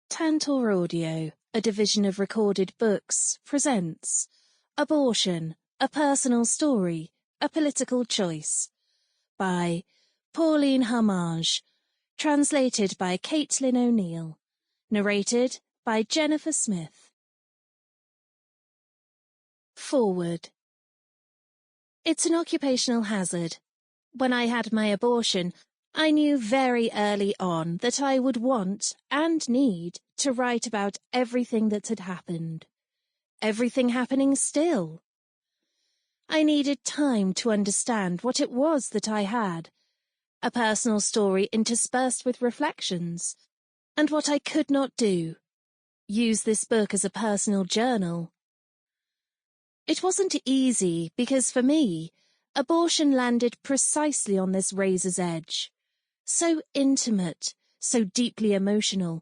Tantor Audio, a division of Recorded Books, presents Abortion, A Personal Story, A Political Choice by Pauline Harmange, translated by Caitlin O'Neill, narrated by Jennifer Smith. Forward. It's an occupational hazard. When I had my abortion, I knew very early on that I would want and need to write about everything that had happened. Everything happening still. I needed time to understand what it was that I had, a personal story interspersed with reflections, and what I could not do, use this book as a personal journal. It wasn't easy because for me, abortion landed precisely on this razor's edge. So intimate, so deeply emotional,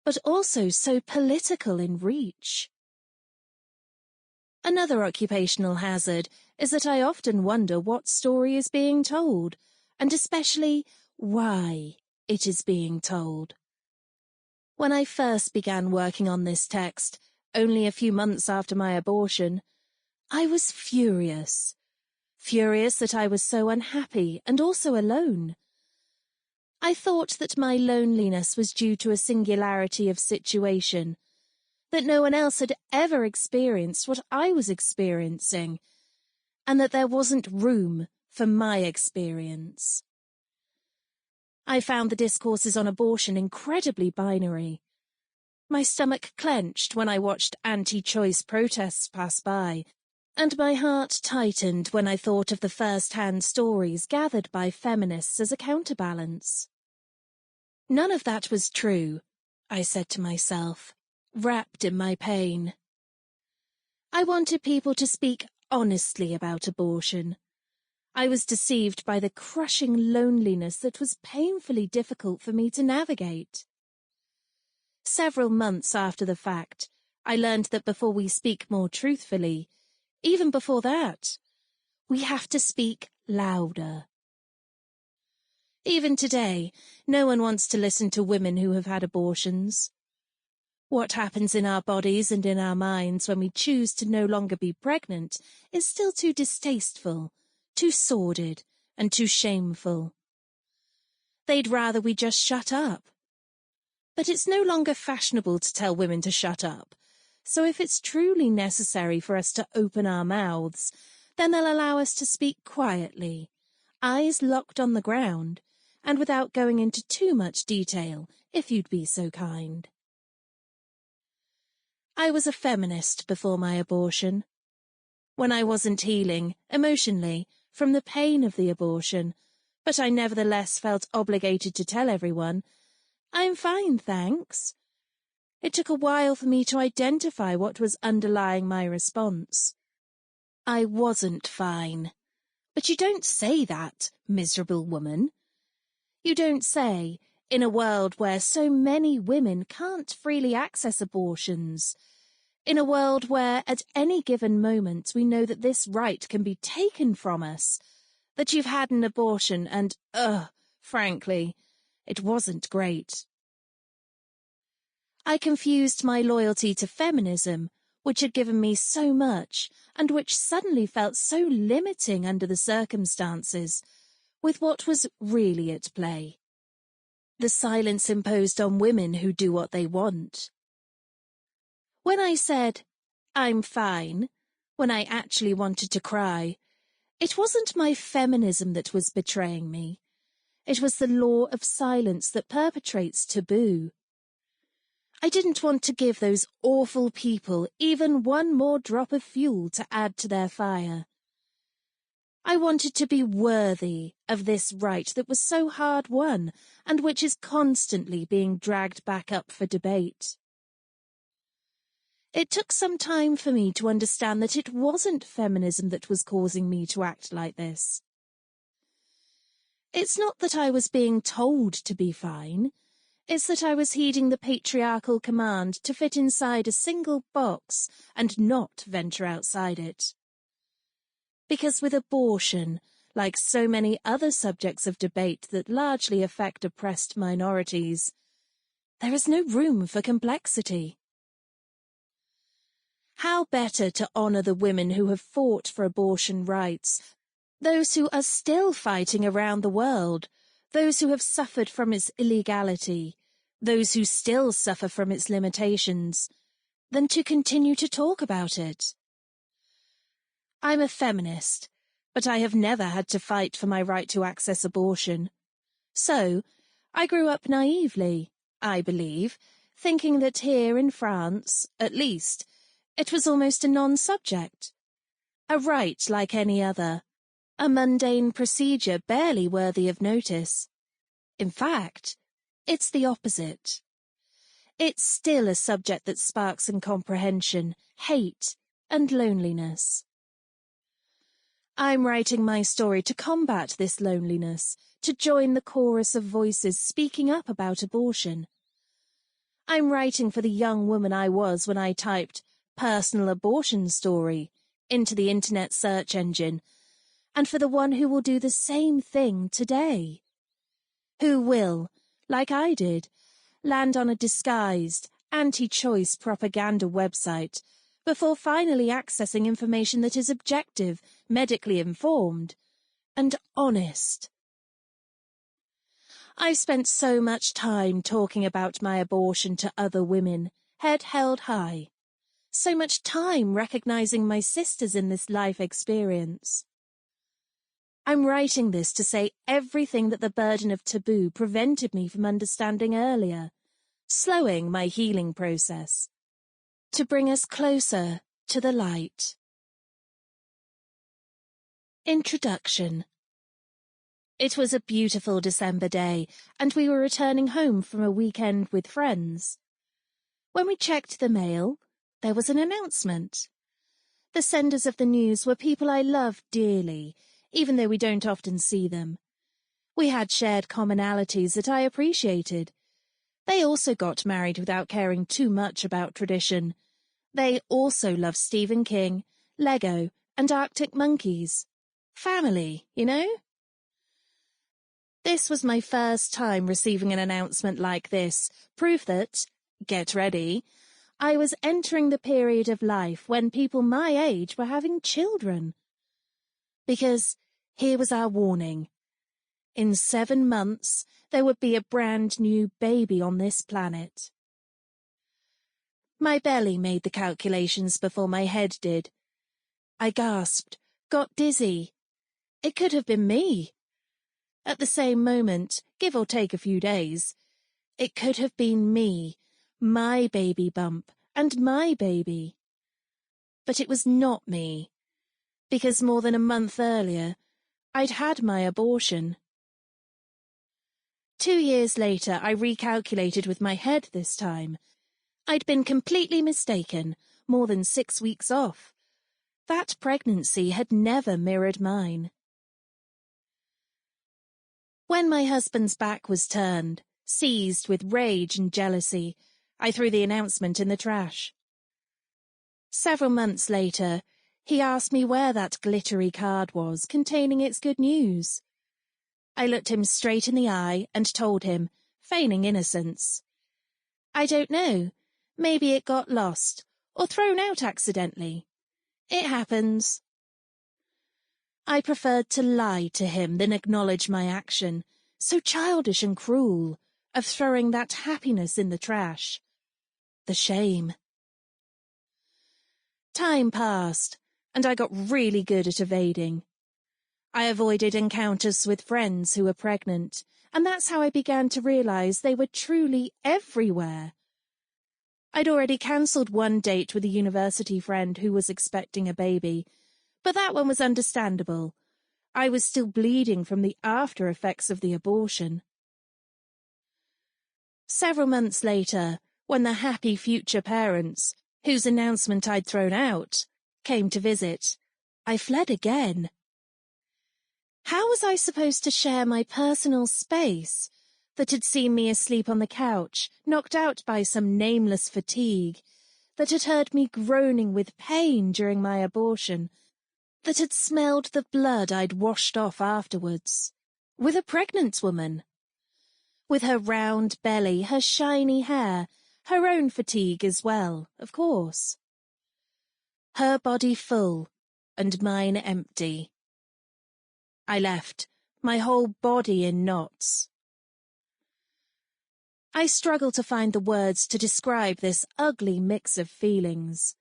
but also so political in reach. Another occupational hazard is that I often wonder what story is being told, and especially why it is being told. When I first began working on this text, only a few months after my abortion, I was furious. Furious that I was so unhappy and also alone. I thought that my loneliness was due to a singularity of situation, that no one else had ever experienced what I was experiencing, and that there wasn't room for my experience. I found the discourses on abortion incredibly binary. My stomach clenched when I watched anti-choice protests pass by, and my heart tightened when I thought of the first-hand stories gathered by feminists as a counterbalance. None of that was true, I said to myself, wrapped in my pain. I wanted people to speak honestly about abortion. I was deceived by the crushing loneliness that was painfully difficult for me to navigate. Several months after the fact, I learned that before we speak more truthfully, even before that, we have to speak louder. Even today, no one wants to listen to women who have had abortions. What happens in our bodies and in our minds when we choose to no longer be pregnant is still too distasteful, too sordid, and too shameful. They'd rather we just shut up. But it's no longer fashionable to tell women to shut up. So if it's truly necessary for us to open our mouths, then they'll allow us to speak quietly, eyes locked on the ground, and without going into too much detail, if you'd be so kind. I was a feminist before my abortion. When I wasn't healing, emotionally, from the pain of the abortion, but I nevertheless felt obligated to tell everyone, "I'm fine, thanks." It took a while for me to identify what was underlying my response. I wasn't fine. But you don't say that, miserable woman. You don't say, in a world where so many women can't freely access abortions, in a world where at any given moment we know that this right can be taken from us, that you've had an abortion and, frankly, it wasn't great. I confused my loyalty to feminism, which had given me so much, and which suddenly felt so limiting under the circumstances, with what was really at play. The silence imposed on women who do what they want. When I said, "I'm fine," when I actually wanted to cry, it wasn't my feminism that was betraying me. It was the law of silence that perpetrates taboo. I didn't want to give those awful people even one more drop of fuel to add to their fire. I wanted to be worthy of this right that was so hard won and which is constantly being dragged back up for debate. It took some time for me to understand that it wasn't feminism that was causing me to act like this. It's not that I was being told to be fine. It's that I was heeding the patriarchal command to fit inside a single box and not venture outside it. Because with abortion, like so many other subjects of debate that largely affect oppressed minorities, There is no room for complexity. How better to honour the women who have fought for abortion rights, those who are still fighting around the world, those who have suffered from its illegality, those who still suffer from its limitations, than to continue to talk about it. I'm a feminist, but I have never had to fight for my right to access abortion. So, I grew up naively, I believe, thinking that here in France, at least, it was almost a non-subject. A right like any other. A mundane procedure barely worthy of notice. In fact, it's the opposite. It's still a subject that sparks incomprehension, hate, and loneliness. I'm writing my story to combat this loneliness, to join the chorus of voices speaking up about abortion. I'm writing for the young woman I was when I typed "personal abortion story" into the internet search engine, and for the one who will do the same thing today. Who will, like I did, land on a disguised, anti-choice propaganda website before finally accessing information that is objective, medically informed, and honest. I've spent so much time talking about my abortion to other women, head held high. So much time recognizing my sisters in this life experience. I'm writing this to say everything that the burden of taboo prevented me from understanding earlier, slowing my healing process, to bring us closer to the light. Introduction. It was a beautiful December day, and we were returning home from a weekend with friends. When we checked the mail, there was an announcement. The senders of the news were people I loved dearly, even though we don't often see them. We had shared commonalities that I appreciated. They also got married without caring too much about tradition. They also loved Stephen King, Lego, and Arctic monkeys. Family, you know? This was my first time receiving an announcement like this, proof that, get ready, I was entering the period of life when people my age were having children. Because here was our warning. In 7 months, there would be a brand new baby on this planet. My belly made the calculations before my head did. I gasped, got dizzy. It could have been me. At the same moment, give or take a few days, it could have been me, my baby bump, and my baby. But it was not me, because more than a month earlier, I'd had my abortion. 2 years later, I recalculated with my head this time. I'd been completely mistaken, more than 6 weeks off. That pregnancy had never mirrored mine. When my husband's back was turned, seized with rage and jealousy, I threw the announcement in the trash. Several months later, he asked me where that glittery card was containing its good news. I looked him straight in the eye and told him, feigning innocence, I don't know, maybe it got lost, or thrown out accidentally. It happens. I preferred to lie to him than acknowledge my action, so childish and cruel, of throwing that happiness in the trash. The shame. Time passed, and I got really good at evading. I avoided encounters with friends who were pregnant, and that's how I began to realize they were truly everywhere. I'd already cancelled one date with a university friend who was expecting a baby, but that one was understandable. I was still bleeding from the after effects of the abortion. Several months later, when the happy future parents, whose announcement I'd thrown out, came to visit, I fled again. How was I supposed to share my personal space that had seen me asleep on the couch, knocked out by some nameless fatigue, that had heard me groaning with pain during my abortion, that had smelled the blood I'd washed off afterwards, with a pregnant woman? with her round belly, her shiny hair, her own fatigue as well, of course. Her body full, and mine empty. I left, my whole body in knots. I struggle to find the words to describe this ugly mix of feelings.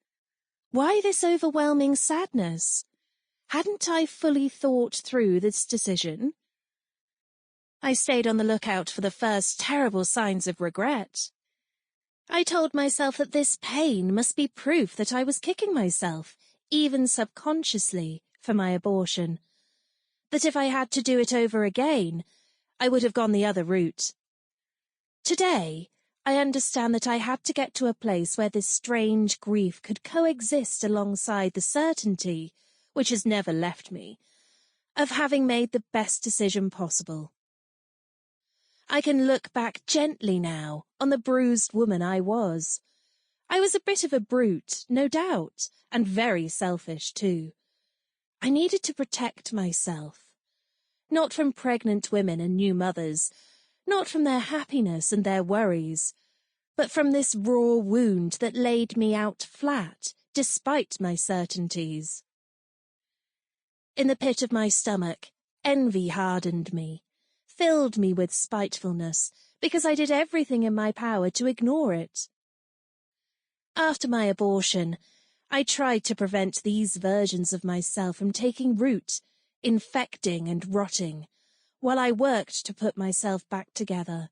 Why this overwhelming sadness? Hadn't I fully thought through this decision? I stayed on the lookout for the first terrible signs of regret. I told myself that this pain must be proof that I was kicking myself, even subconsciously, for my abortion. That if I had to do it over again, I would have gone the other route. Today, I understand that I had to get to a place where this strange grief could coexist alongside the certainty, which has never left me, of having made the best decision possible. I can look back gently now on the bruised woman I was. I was a bit of a brute, no doubt, and very selfish too. I needed to protect myself. Not from pregnant women and new mothers, not from their happiness and their worries, but from this raw wound that laid me out flat, despite my certainties. In the pit of my stomach, envy hardened me, filled me with spitefulness, because I did everything in my power to ignore it. After my abortion, I tried to prevent these versions of myself from taking root, infecting and rotting, while I worked to put myself back together.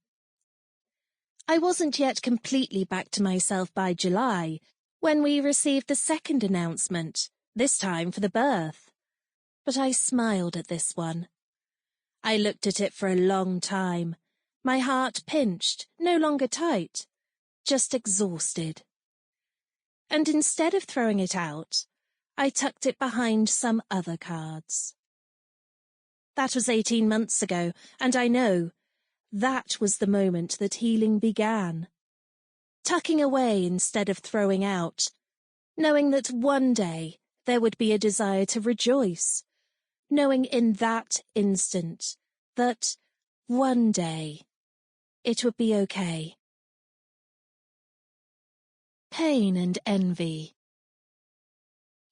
I wasn't yet completely back to myself by July, when we received the second announcement, this time for the birth. But I smiled at this one. I looked at it for a long time, my heart pinched, no longer tight, just exhausted. And instead of throwing it out, I tucked it behind some other cards. That was 18 months ago, and I know that was the moment that healing began. Tucking away instead of throwing out, knowing that one day there would be a desire to rejoice, knowing in that instant that one day it would be okay. Pain and envy.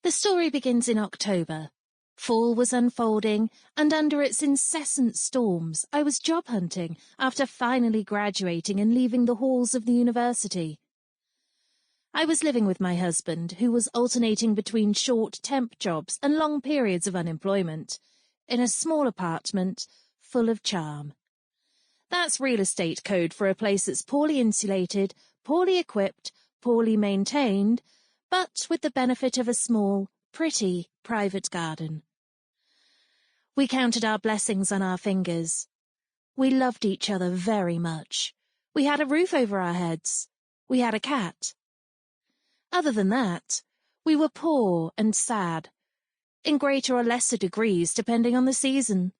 The story begins in October. Fall was unfolding, and under its incessant storms, I was job hunting after finally graduating and leaving the halls of the university. I was living with my husband, who was alternating between short temp jobs and long periods of unemployment, in a small apartment full of charm. That's real estate code for a place that's poorly insulated, poorly equipped, poorly maintained, but with the benefit of a small, pretty, private garden. We counted our blessings on our fingers. We loved each other very much. We had a roof over our heads. We had a cat. Other than that, we were poor and sad, in greater or lesser degrees depending on the season.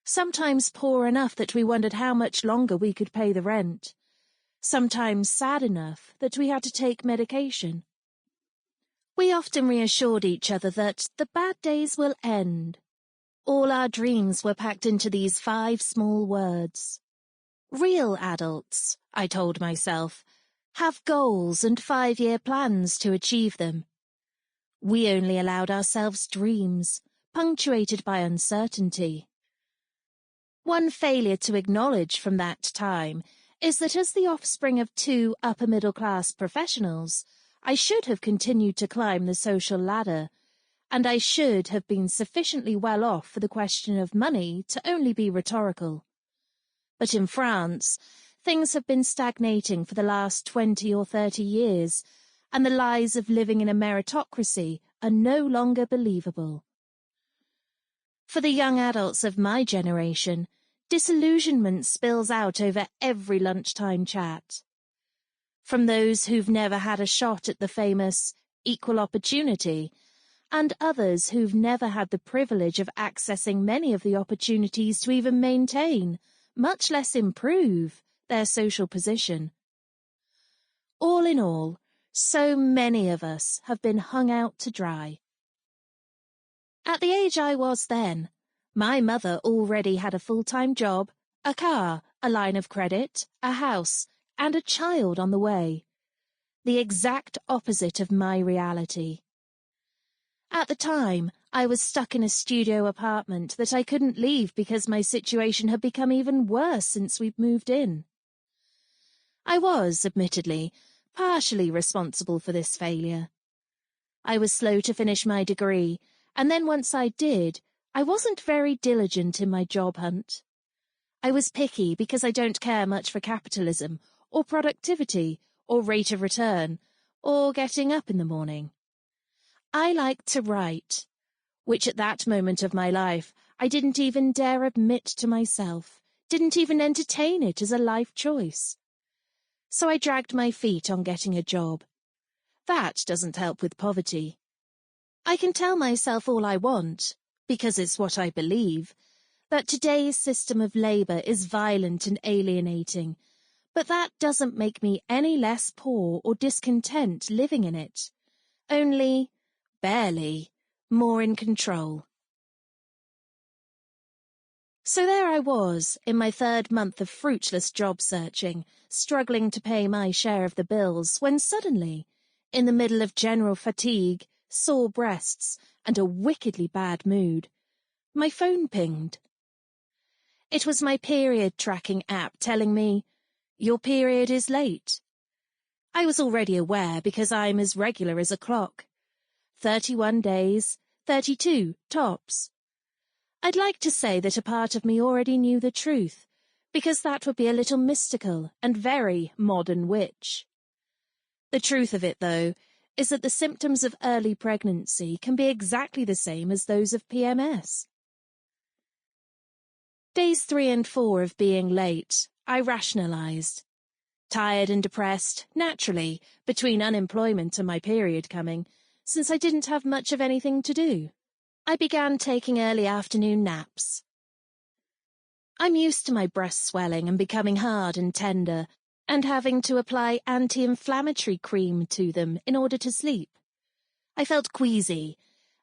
Sometimes poor enough that we wondered how much longer we could pay the rent. Sometimes sad enough that we had to take medication. We often reassured each other that the bad days will end. All our dreams were packed into these 5 small words. Real adults, I told myself, have goals and 5-year plans to achieve them. We only allowed ourselves dreams, punctuated by uncertainty. One failure to acknowledge from that time is that as the offspring of 2 upper-middle-class professionals, I should have continued to climb the social ladder, and I should have been sufficiently well off for the question of money to only be rhetorical. But in France, things have been stagnating for the last 20 or 30 years, and the lies of living in a meritocracy are no longer believable. For the young adults of my generation, disillusionment spills out over every lunchtime chat. From those who've never had a shot at the famous equal opportunity, and others who've never had the privilege of accessing many of the opportunities to even maintain, much less improve, their social position. All in all, so many of us have been hung out to dry. At the age I was then, my mother already had a full-time job, a car, a line of credit, a house, and a child on the way. The exact opposite of my reality. At the time, I was stuck in a studio apartment that I couldn't leave because my situation had become even worse since we'd moved in. I was, admittedly, partially responsible for this failure. I was slow to finish my degree, and then once I did, I wasn't very diligent in my job hunt. I was picky because I don't care much for capitalism, or productivity, or rate of return, or getting up in the morning. I liked to write, which at that moment of my life I didn't even dare admit to myself, didn't even entertain it as a life choice. So I dragged my feet on getting a job. That doesn't help with poverty. I can tell myself all I want, because it's what I believe, that today's system of labour is violent and alienating, but that doesn't make me any less poor or discontent living in it. Only, barely, more in control. So there I was, in my third month of fruitless job searching, struggling to pay my share of the bills, when suddenly, in the middle of general fatigue, sore breasts, and a wickedly bad mood, my phone pinged. It was my period tracking app telling me, "Your period is late." I was already aware because I'm as regular as a clock. 31 days, 32 tops. I'd like to say that a part of me already knew the truth, because that would be a little mystical and very modern witch. The truth of it, though, is that the symptoms of early pregnancy can be exactly the same as those of PMS. Days 3 and 4 of being late, I rationalised. Tired and depressed, naturally, between unemployment and my period coming, since I didn't have much of anything to do. I began taking early afternoon naps. I'm used to my breasts swelling and becoming hard and tender, and having to apply anti-inflammatory cream to them in order to sleep. I felt queasy,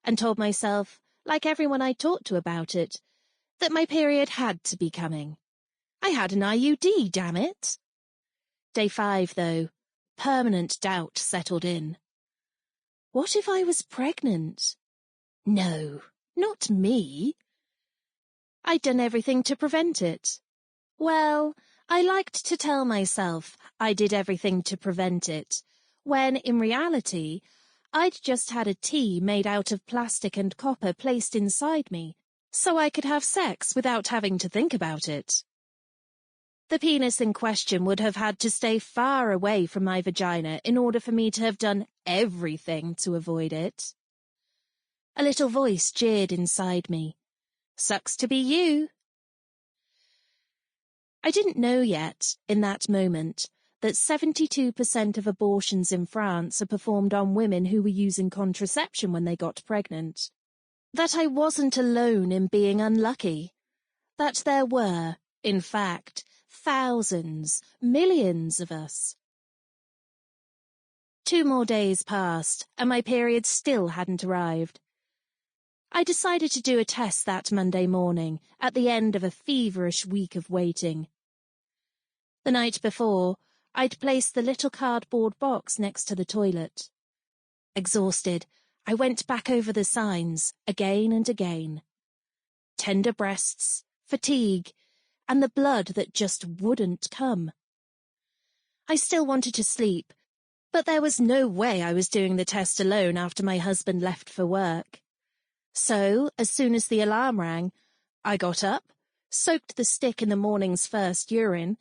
and told myself, like everyone I talked to about it, that my period had to be coming. I had an IUD, damn it! Day 5, though, permanent doubt settled in. What if I was pregnant? No, not me. I'd done everything to prevent it. Well, I liked to tell myself I did everything to prevent it, when, in reality, I'd just had a tea made out of plastic and copper placed inside me, so I could have sex without having to think about it. The penis in question would have had to stay far away from my vagina in order for me to have done everything to avoid it. A little voice jeered inside me. Sucks to be you. I didn't know yet, in that moment, that 72% of abortions in France are performed on women who were using contraception when they got pregnant. That I wasn't alone in being unlucky. That there were, in fact, thousands, millions of us. 2 more days passed, and my period still hadn't arrived. I decided to do a test that Monday morning, at the end of a feverish week of waiting. The night before, I'd placed the little cardboard box next to the toilet. Exhausted, I went back over the signs, again and again. Tender breasts, fatigue, and the blood that just wouldn't come. I still wanted to sleep, but there was no way I was doing the test alone after my husband left for work. So, as soon as the alarm rang, I got up, soaked the stick in the morning's first urine,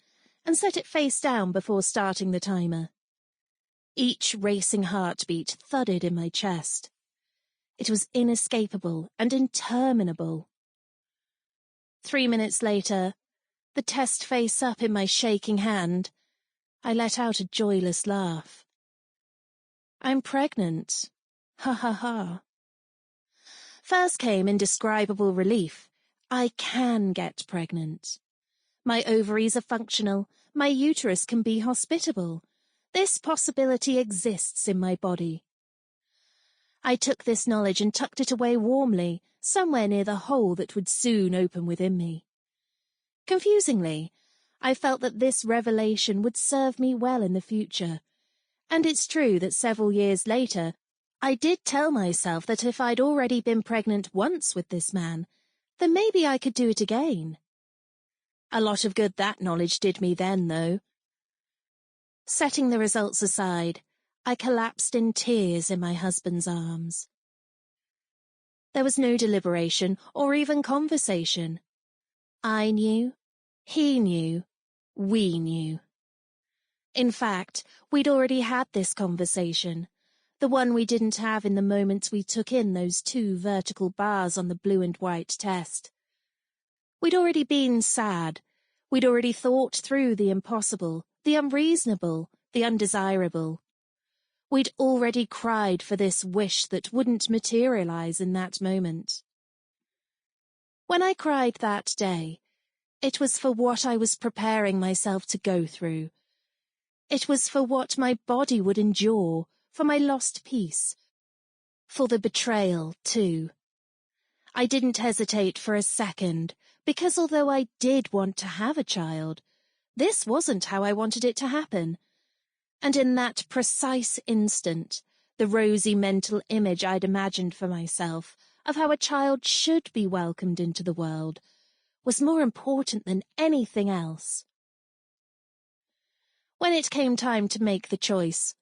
and set it face down before starting the timer. Each racing heartbeat thudded in my chest. It was inescapable and interminable. 3 minutes later, the test face up in my shaking hand, I let out a joyless laugh. I'm pregnant. Ha ha ha. First came indescribable relief. I can get pregnant. My ovaries are functional. My uterus can be hospitable. This possibility exists in my body. I took this knowledge and tucked it away warmly, somewhere near the hole that would soon open within me. Confusingly, I felt that this revelation would serve me well in the future. And it's true that several years later, I did tell myself that if I'd already been pregnant once with this man, then maybe I could do it again. A lot of good that knowledge did me then, though. Setting the results aside, I collapsed in tears in my husband's arms. There was no deliberation or even conversation. I knew, he knew, we knew. In fact, we'd already had this conversation, the one we didn't have in the moment we took in those 2 vertical bars on the blue and white test. We'd already been sad. We'd already thought through the impossible, the unreasonable, the undesirable. We'd already cried for this wish that wouldn't materialize in that moment. When I cried that day, it was for what I was preparing myself to go through. It was for what my body would endure, for my lost peace, for the betrayal, too. I didn't hesitate for a second, because although I did want to have a child, this wasn't how I wanted it to happen. And in that precise instant, the rosy mental image I'd imagined for myself of how a child should be welcomed into the world was more important than anything else. When it came time to make the choice,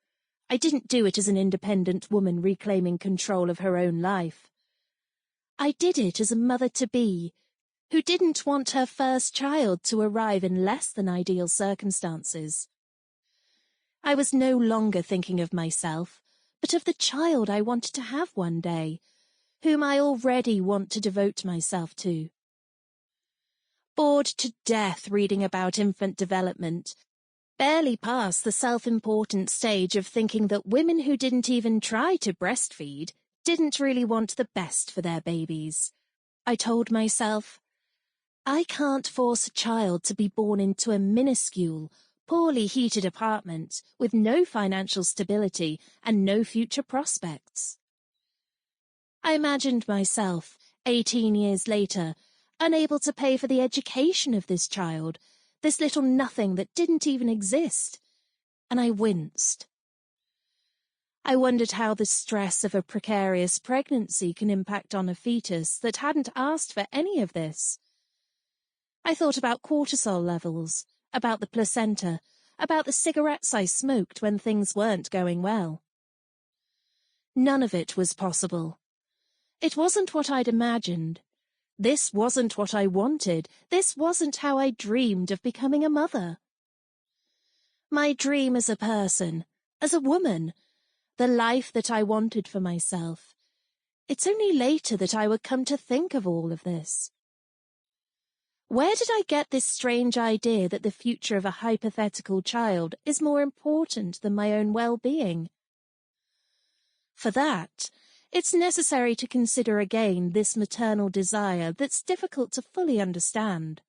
I didn't do it as an independent woman reclaiming control of her own life. I did it as a mother-to-be who didn't want her first child to arrive in less than ideal circumstances. I was no longer thinking of myself, but of the child I wanted to have one day, whom I already want to devote myself to. Bored to death reading about infant development, barely past the self-important stage of thinking that women who didn't even try to breastfeed didn't really want the best for their babies, I told myself, I can't force a child to be born into a minuscule, poorly heated apartment with no financial stability and no future prospects. I imagined myself, 18 years later, unable to pay for the education of this child, this little nothing that didn't even exist, and I winced. I wondered how the stress of a precarious pregnancy can impact on a fetus that hadn't asked for any of this. I thought about cortisol levels, about the placenta, about the cigarettes I smoked when things weren't going well. None of it was possible. It wasn't what I'd imagined. This wasn't what I wanted. This wasn't how I dreamed of becoming a mother. My dream as a person, as a woman, the life that I wanted for myself. It's only later that I would come to think of all of this. Where did I get this strange idea that the future of a hypothetical child is more important than my own well-being? For that, it's necessary to consider again this maternal desire that's difficult to fully understand.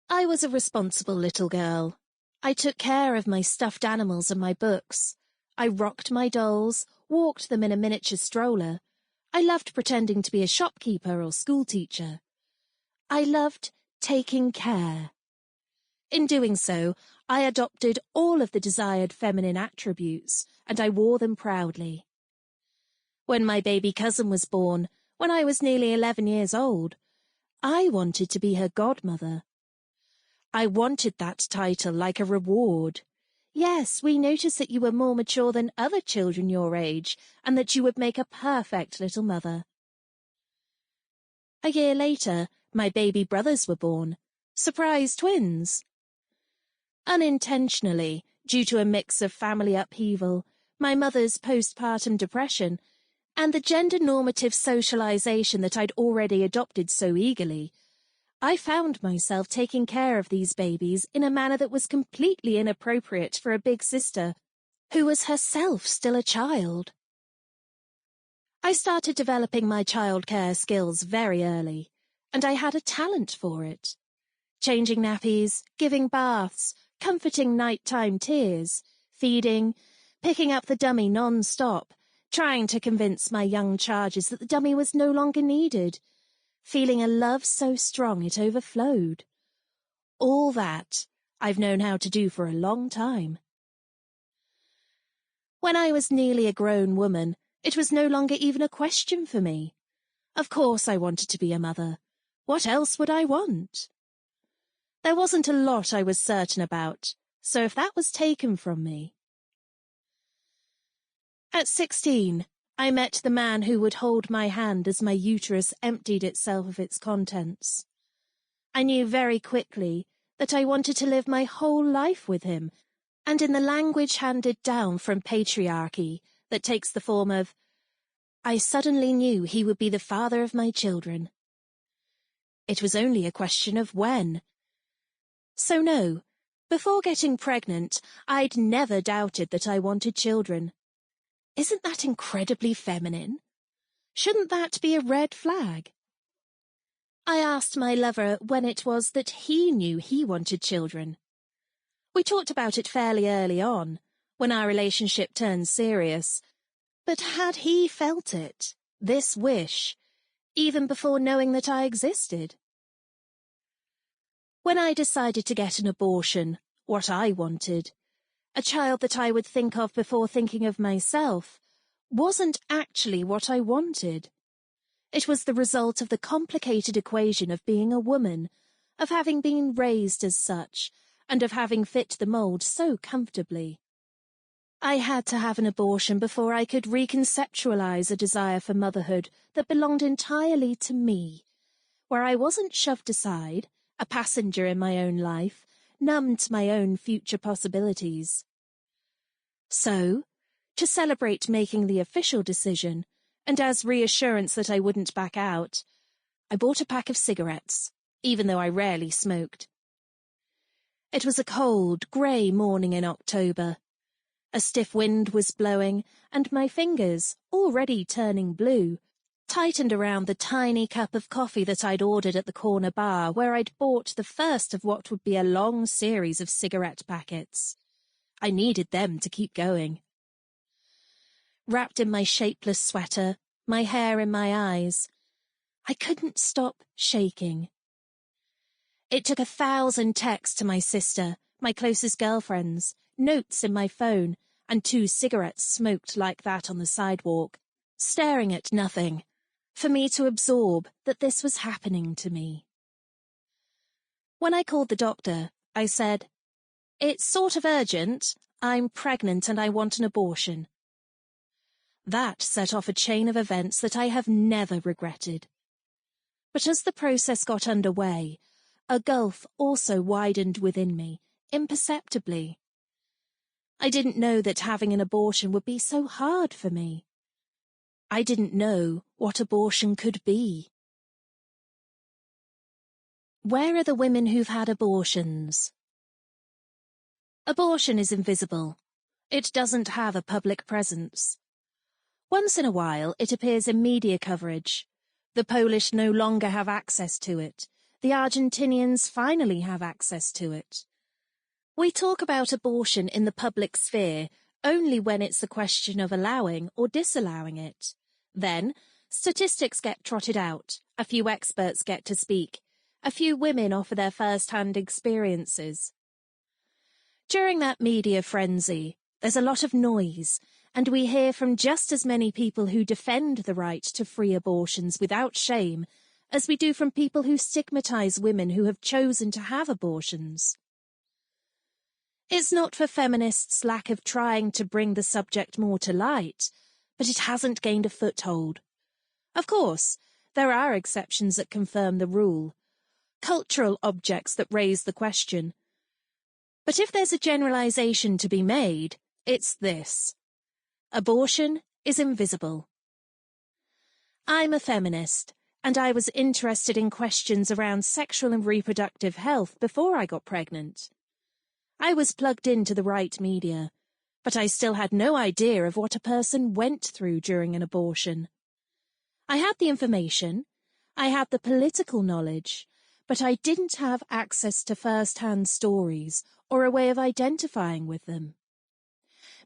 I was a responsible little girl. I took care of my stuffed animals and my books. I rocked my dolls, walked them in a miniature stroller. I loved pretending to be a shopkeeper or schoolteacher. I loved taking care. In doing so, I adopted all of the desired feminine attributes, and I wore them proudly. When my baby cousin was born, when I was nearly 11 years old, I wanted to be her godmother. I wanted that title like a reward. Yes, we noticed that you were more mature than other children your age, and that you would make a perfect little mother. A year later, my baby brothers were born, surprise twins. Unintentionally, due to a mix of family upheaval, my mother's postpartum depression, and the gender-normative socialization that I'd already adopted so eagerly, I found myself taking care of these babies in a manner that was completely inappropriate for a big sister, who was herself still a child. I started developing my childcare skills very early, and I had a talent for it. Changing nappies, giving baths, comforting nighttime tears, feeding, picking up the dummy non-stop, trying to convince my young charges that the dummy was no longer needed, feeling a love so strong it overflowed. All that I've known how to do for a long time. When I was nearly a grown woman, it was no longer even a question for me. Of course I wanted to be a mother. What else would I want? There wasn't a lot I was certain about, so if that was taken from me... At 16, I met the man who would hold my hand as my uterus emptied itself of its contents. I knew very quickly that I wanted to live my whole life with him, and in the language handed down from patriarchy that takes the form of, I suddenly knew he would be the father of my children. It was only a question of when. So no, before getting pregnant, I'd never doubted that I wanted children. Isn't that incredibly feminine? Shouldn't that be a red flag? I asked my lover when it was that he knew he wanted children. We talked about it fairly early on, when our relationship turned serious, but had he felt it, this wish, even before knowing that I existed? When I decided to get an abortion, what I wanted, a child that I would think of before thinking of myself, wasn't actually what I wanted. It was the result of the complicated equation of being a woman, of having been raised as such, and of having fit the mould so comfortably. I had to have an abortion before I could reconceptualize a desire for motherhood that belonged entirely to me, where I wasn't shoved aside, a passenger in my own life, numb to my own future possibilities. So, to celebrate making the official decision, and as reassurance that I wouldn't back out, I bought a pack of cigarettes, even though I rarely smoked. It was a cold, grey morning in October. A stiff wind was blowing, and my fingers, already turning blue, tightened around the tiny cup of coffee that I'd ordered at the corner bar where I'd bought the first of what would be a long series of cigarette packets. I needed them to keep going. Wrapped in my shapeless sweater, my hair in my eyes, I couldn't stop shaking. It took 1,000 texts to my sister, my closest girlfriends, notes in my phone, and 2 cigarettes smoked like that on the sidewalk, staring at nothing, for me to absorb that this was happening to me. When I called the doctor, I said, "It's sort of urgent. I'm pregnant and I want an abortion." That set off a chain of events that I have never regretted. But as the process got underway, a gulf also widened within me, imperceptibly. I didn't know that having an abortion would be so hard for me. I didn't know what abortion could be. Where are the women who've had abortions? Abortion is invisible. It doesn't have a public presence. Once in a while, it appears in media coverage. The Polish no longer have access to it. The Argentinians finally have access to it. We talk about abortion in the public sphere only when it's a question of allowing or disallowing it. Then, statistics get trotted out, a few experts get to speak, a few women offer their first-hand experiences. During that media frenzy, there's a lot of noise, and we hear from just as many people who defend the right to free abortions without shame as we do from people who stigmatize women who have chosen to have abortions. It's not for feminists' lack of trying to bring the subject more to light, but it hasn't gained a foothold. Of course, there are exceptions that confirm the rule, cultural objects that raise the question. But if there's a generalization to be made, it's this: abortion is invisible. I'm a feminist, and I was interested in questions around sexual and reproductive health before I got pregnant. I was plugged into the right media, but I still had no idea of what a person went through during an abortion. I had the information, I had the political knowledge, but I didn't have access to first-hand stories or a way of identifying with them.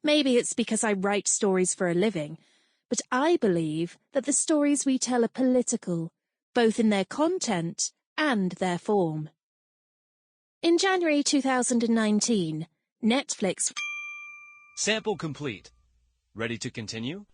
Maybe it's because I write stories for a living, but I believe that the stories we tell are political, both in their content and their form. In January 2019, Netflix... Sample complete. Ready to continue?